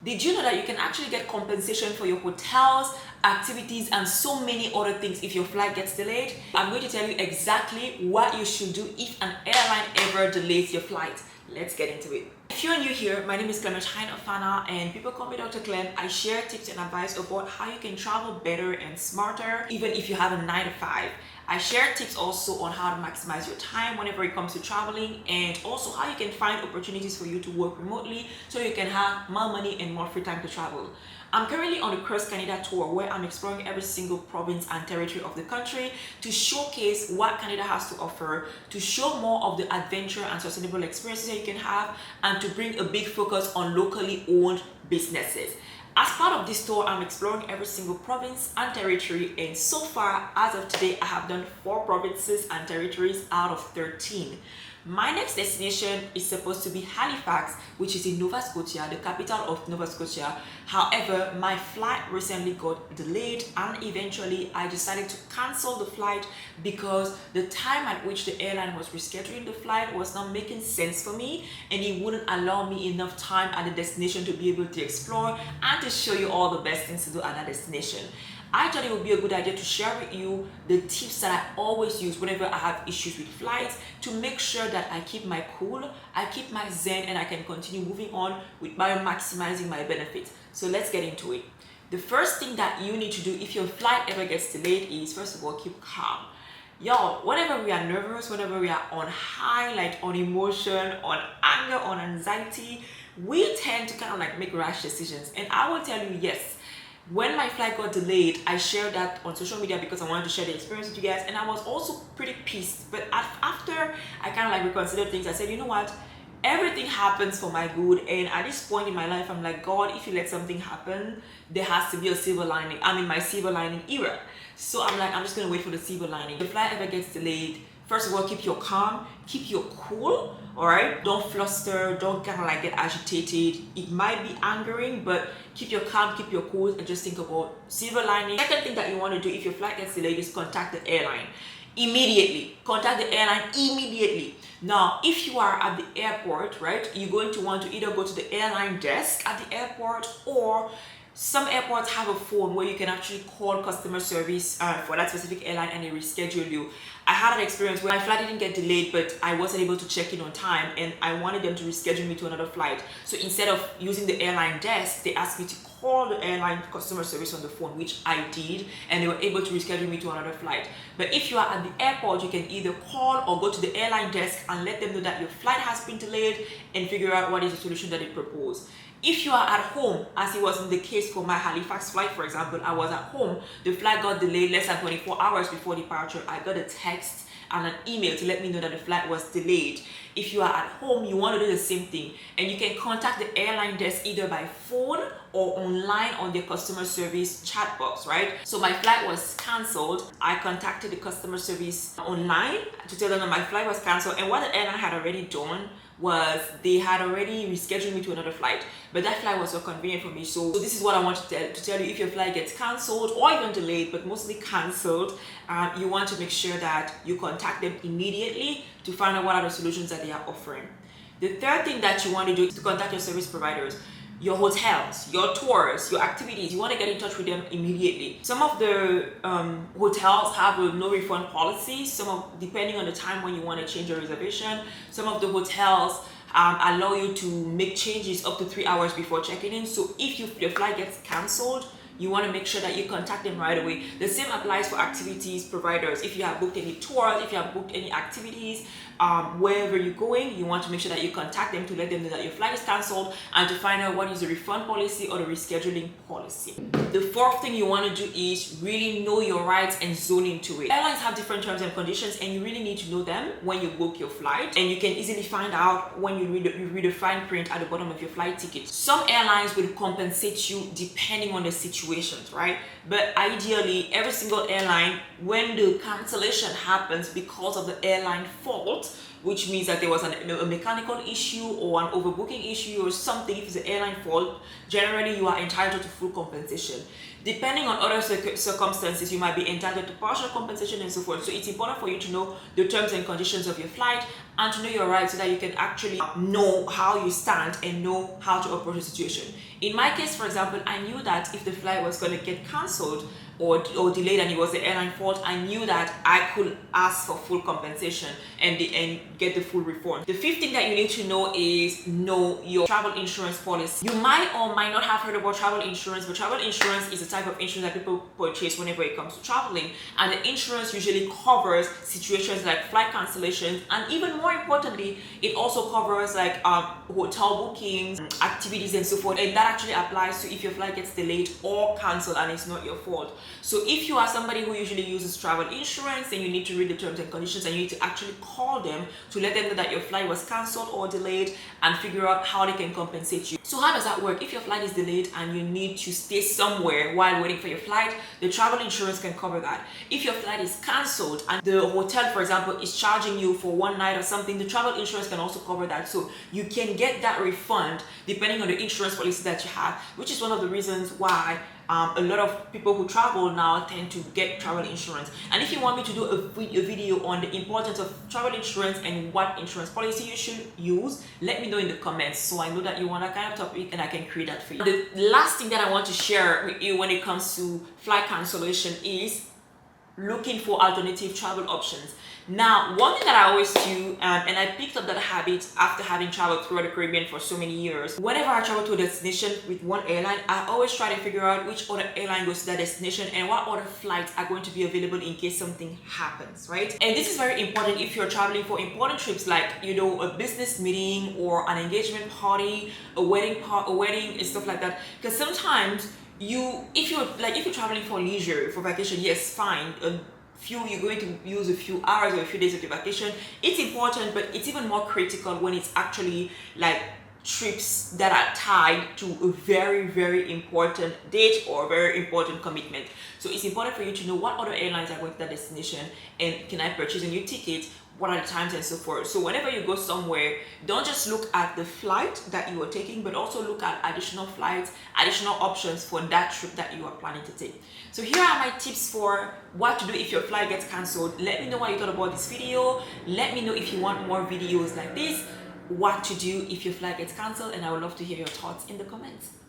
Did you know that you can actually get compensation for your hotels, activities, and so many other things if your flight gets delayed? I'm going to tell you exactly what you should do if an airline ever delays your flight. Let's get into it. If you're new here, my name is Clementine Afana and people call me Dr. Clem. I share tips and advice about how you can travel better and smarter, even if you have a 9 to 5. I share tips also on how to maximize your time whenever it comes to traveling, and also how you can find opportunities for you to work remotely so you can have more money and more free time to travel. I'm currently on the Cross Canada tour where I'm exploring every single province and territory of the country to showcase what Canada has to offer, to show more of the adventure and sustainable experiences that you can have, and to bring a big focus on locally owned businesses. As part of this tour, I'm exploring every single province and territory, and so far, as of today, I have done 4 provinces and territories out of 13. My next destination is supposed to be Halifax, which is in Nova Scotia, the capital of Nova Scotia. However, my flight recently got delayed and eventually I decided to cancel the flight because the time at which the airline was rescheduling the flight was not making sense for me, and it wouldn't allow me enough time at the destination to be able to explore and to show you all the best things to do at that destination. I thought it would be a good idea to share with you the tips that I always use whenever I have issues with flights to make sure that I keep my cool, I keep my zen, and I can continue moving on by maximizing my benefits. So let's get into it. The first thing that you need to do if your flight ever gets delayed is, first of all, keep calm. Y'all, whenever we are nervous, whenever we are on high, like on emotion, on anger, on anxiety, we tend to kind of like make rash decisions. And I will tell you, yes, when my flight got delayed, I shared that on social media because I wanted to share the experience with you guys, and I was also pretty pissed. But after I kind of like reconsidered things, I said, you know what? Everything happens for my good, and at this point in my life, I'm like, God, if you let something happen, there has to be a silver lining. I'm in my silver lining era. So I'm like, I'm just gonna wait for the silver lining. If the flight ever gets delayed, first of all, keep your calm, keep your cool, all right? Don't fluster, don't kind of like get agitated. It might be angering, but keep your calm, keep your cool, and just think about silver lining. Second thing that you want to do if your flight gets delayed is contact the airline immediately. Contact the airline immediately. Now, if you are at the airport, right, you're going to want to either go to the airline desk at the airport, or some airports have a phone where you can actually call customer service for that specific airline and they reschedule you. I had an experience where my flight didn't get delayed, but I wasn't able to check in on time, and I wanted them to reschedule me to another flight. So instead of using the airline desk, they asked me to call the airline customer service on the phone, which I did, and they were able to reschedule me to another flight. But if you are at the airport, you can either call or go to the airline desk and let them know that your flight has been delayed and figure out what is the solution that they propose. If you are at home, as it was in the case for my Halifax flight, for example, I was at home, the flight got delayed less than 24 hours before departure. I got a text and an email to let me know that the flight was delayed. If you are at home, you want to do the same thing, and you can contact the airline desk either by phone or online on their customer service chat box, right? So my flight was cancelled. I contacted the customer service online to tell them that my flight was cancelled, and what the airline had already done was they had already rescheduled me to another flight, but that flight was so convenient for me. So this is what I want to tell you. If your flight gets cancelled or even delayed, but mostly cancelled, you want to make sure that you contact them immediately to find out what are the solutions that they are offering. The third thing that you want to do is to contact your service providers, your hotels, your tours, your activities. You want to get in touch with them immediately. Some of the hotels have a no refund policy. Depending on the time when you want to change your reservation, some of the hotels allow you to make changes up to 3 hours before checking in. So if your flight gets cancelled, you want to make sure that you contact them right away. The same applies for activities providers. If you have booked any tours, if you have booked any activities, wherever you're going, you want to make sure that you contact them to let them know that your flight is cancelled and to find out what is the refund policy or the rescheduling policy. The fourth thing you want to do is really know your rights and zone into it. Airlines have different terms and conditions, and you really need to know them when you book your flight, and you can easily find out when you read the fine print at the bottom of your flight ticket. Some airlines will compensate you depending on the situations, right? But ideally, every single airline, when the cancellation happens because of the airline fault, which means that there was a mechanical issue or an overbooking issue or something, if it's an airline fault, generally you are entitled to full compensation. Depending on other circumstances, you might be entitled to partial compensation and so forth. So it's important for you to know the terms and conditions of your flight and to know your rights so that you can actually know how you stand and know how to approach the situation. In my case, for example, I knew that if the flight was going to get cancelled or delayed and it was the airline fault, I knew that I could ask for full compensation and get the full refund. The fifth thing that you need to know is know your travel insurance policy. You might or might not have heard about travel insurance, but travel insurance is a type of insurance that people purchase whenever it comes to traveling, and the insurance usually covers situations like flight cancellations, and even more importantly, it also covers like hotel bookings, activities and so forth, and that actually applies to if your flight gets delayed or cancelled and it's not your fault. So if you are somebody who usually uses travel insurance, then you need to read the terms and conditions, and you need to actually call them to let them know that your flight was cancelled or delayed and figure out how they can compensate you. So how does that work? If your flight is delayed and you need to stay somewhere while waiting for your flight, the travel insurance can cover that. If your flight is cancelled and the hotel, for example, is charging you for one night or something, the travel insurance can also cover that. So you can get that refund depending on the insurance policy that you have, which is one of the reasons why a lot of people who travel now tend to get travel insurance. And if you want me to do a video on the importance of travel insurance and what insurance policy you should use, let me know in the comments so I know that you want that kind of topic and I can create that for you. The last thing that I want to share with you when it comes to flight cancellation is looking for alternative travel options. Now, one thing that I always do, and I picked up that habit after having traveled throughout the Caribbean for so many years, whenever I travel to a destination with one airline, I always try to figure out which other airline goes to that destination and what other flights are going to be available in case something happens, right? And this is very important if you're traveling for important trips like, you know, a business meeting or an engagement party, a wedding and stuff like that. Because sometimes if you're traveling for leisure, for vacation, yes, fine. You're going to use a few hours or a few days of your vacation. It's important, but it's even more critical when it's actually like trips that are tied to a very, very important date or very important commitment. So it's important for you to know what other airlines are going to that destination and can I purchase a new ticket, what are the times and so forth. So whenever you go somewhere, don't just look at the flight that you are taking, but also look at additional flights, additional options for that trip that you are planning to take. So here are my tips for what to do if your flight gets cancelled. Let me know what you thought about this video. Let me know if you want more videos like this, what to do if your flight gets cancelled, and I would love to hear your thoughts in the comments.